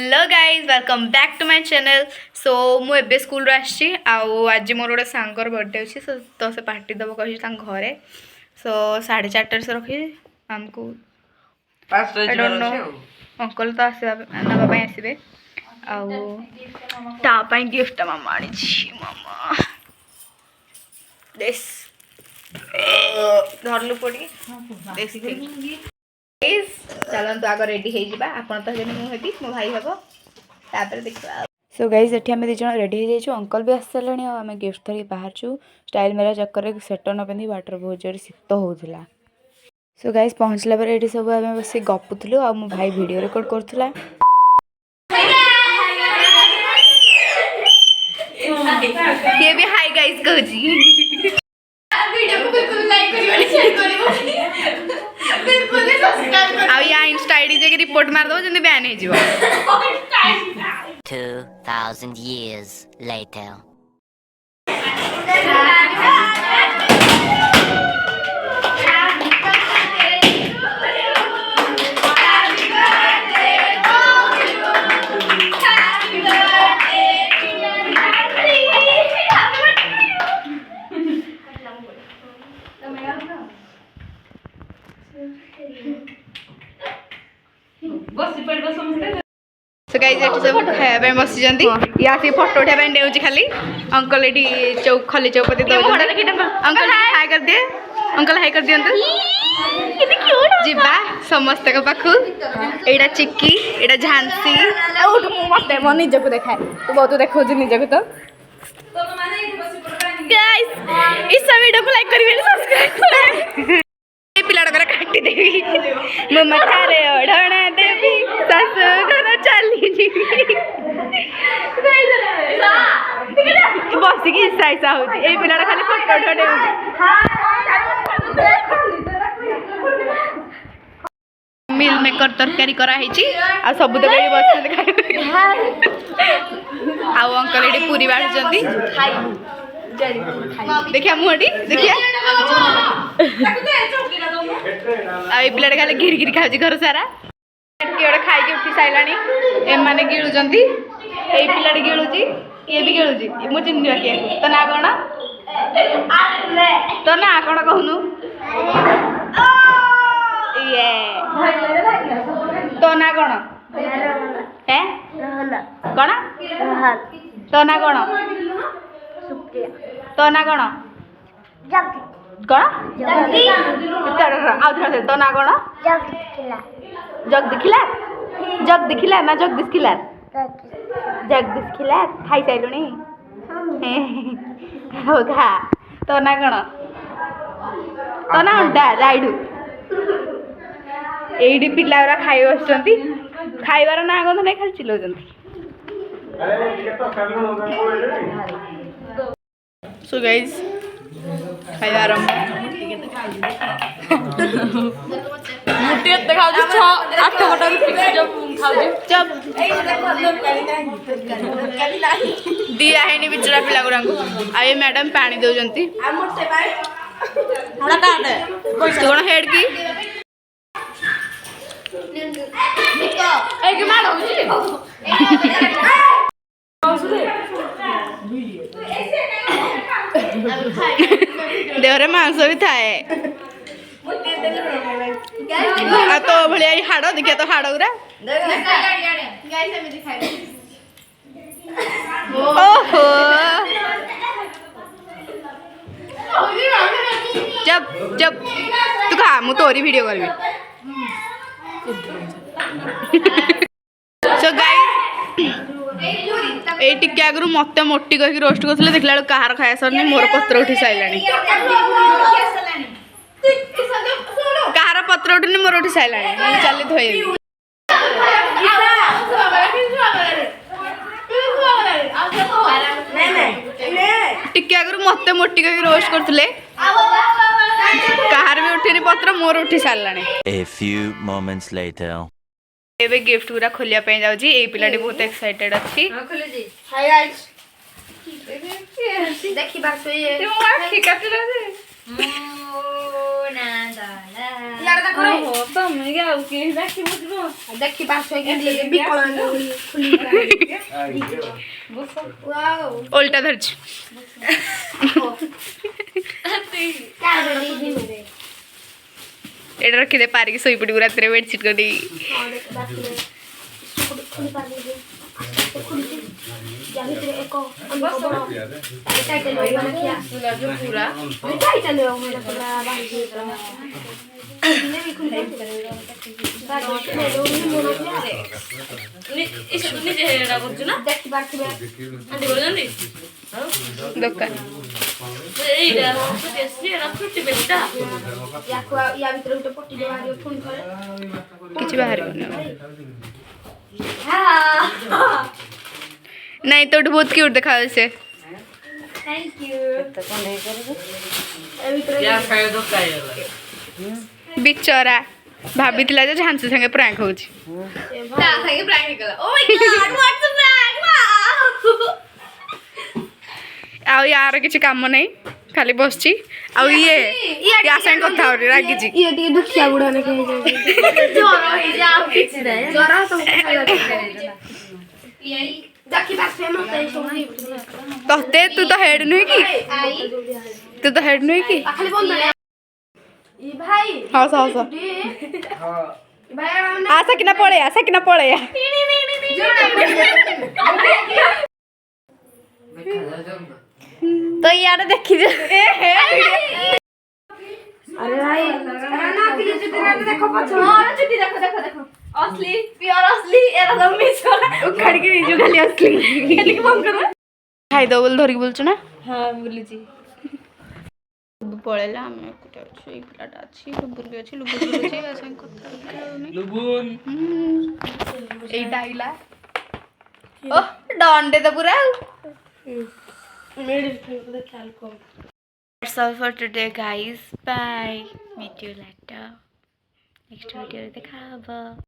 Hello guys welcome back to my channel. So मुझे school आसी आज मोर गोटे सांगर बर्थडे अच्छी तो से पार्टी दब कही घरे। सो 4:30 से रखी आमको अंकल तो नापी आसवे आपाई गिफ्ट मामा आनी मामा धरलु पड़ी चलतु आग रेडी हो आप तो मुझे मो भाई हम तापर देखा। सो गाइज एठी आम दिज रेडी हो जाइए अंकल भी आस सारे आम गिफ्ट धरिक बाहर स्टाइल मेरा चक्कर स्वेटर न पिंधि बाटर बहुत जोर शीत होता। सो गाइज पहुँचला ये सब आम बस गपुलु आ मो भाई वीडियो रिकॉर्ड करूला। ये भी हाय गाइज कहूँ या इंस्टा आईडी जे रिपोर्ट मार दो जंदी बैन हो 2000 years later. सो गाइस एठी सब खाया बसी या फोटो उठा डेउची खाली अंकल एठी चौक खली चौपति अंकल हाय कर दिए अंकल हाय कर दियंतु जीवा समस्त को पाखु एडा चिक्की एडा झांसी उठ मते मन निज को देखाए तू बहुत देखौ ज निज को तो गाइस इस वीडियो को लाइक करिवे सब्सक्राइब करिवे पिलाड़ कर काटी देवी मो मथारे ओढ़ना देवी सासु घर चली जीवी बसिक ईसा ईसा हो पिलाड़ा खाली फोटो उठे मिल मेकर तरकारी कराई आ सब तो बस अंकल ये पूरी बाढ़ुंट देखिए मुहटी देखिए पिला खाली घिर घिर खाऊ घर सारा किए खाई उठी सारा एम गिलुंट ये पिला गिलुची ये भी गिलुची मुझे चिन्ह किए तो ना कौन तो ना कौन कहूनु ये तो ना कौन है कौन तो ना कौन तो ना कौन कौन तो ना कौन जगदीश खिलार ना जगदीश खिलार खाई सारे खा तो ना कौन तो ना अंडा राइडू ये पिला खाई बस खाइबार ना गंध नहीं खाली चिल्लाउं। सो गाइज खाଇବା आरंभ मुठी एत खाऊ 8 बटर खाऊ दिया है बिचरा पिला गुरा आए मैडम पानी दौरान कौन हेड की देहरे मांस भी थाए तो भाया हाड़ देखिए तो हाड़ गुरा ओहो जब जब तू खा मु तोरी वीडियो करबी। सो गाइस ये टिके आगु मत मोटी कह रोस्ट करते देखला कहार खाया सरनी मोर पत्र उठी सारा कहार पत्र उठनी मोर उठी सारा चली थोड़ी टिके आगु मत मोटी कह रोस्ट करते कहार भी उठनी पत्र मोर उठी सारा। A few moments later. एबे गिफ्ट पूरा खोलिया पे जाउची ए पिलाटी बहुत एक्साइटेड अछि खोले जी हाय गाइस देखि बात ये तू आखी काटला जे यार देखो रे हो तमे क्या के देखि बुझबो देखि पास होई के बिकल खुली वाओ उल्टा धरछ एडा रखि दे पारी के सोई पड़ी रात रे बेडशीट कडी दुकान किसी बाहर नहीं तो बहुत क्यूट देखा से थैंक यू क्या फायदा कायला बिचरा भाभी थिला जे झांसु संगे प्रैंक होची ता संगे प्रैंक कला oh my god what's a prank wow आ यार किछि काम नै खाली बसची आ ये या संग कथा हो रागी जी ये टी दुखिया बुडा ने कहि जे जोर हो जा किछि नै जोर तो यही देखि बात से मते सोनी तोते तू तो हेड नहीं की तू तो हेड नहीं की खाली बोल दे ई भाई हां हां हां भाई आसा कि ना पड़े तो यार देखि अरे भाई ना कि देखो पछ हां चुटी देखो असली प्योर असली एरा सब मिस हो उखाड़ के जो खाली असली खाली के बंद करो खाई दो बोल धरि बोलछ ना हां बोली जी पळेला हम कुटे अछि ई पिलाटा अछि लुबुन भी अछि लुबुन अछि असं कथा लुबुन ए डाइला ओ डंडे तो पूरा मेरे पे ख्याल को That's all for today guys bye meet you later next video देखा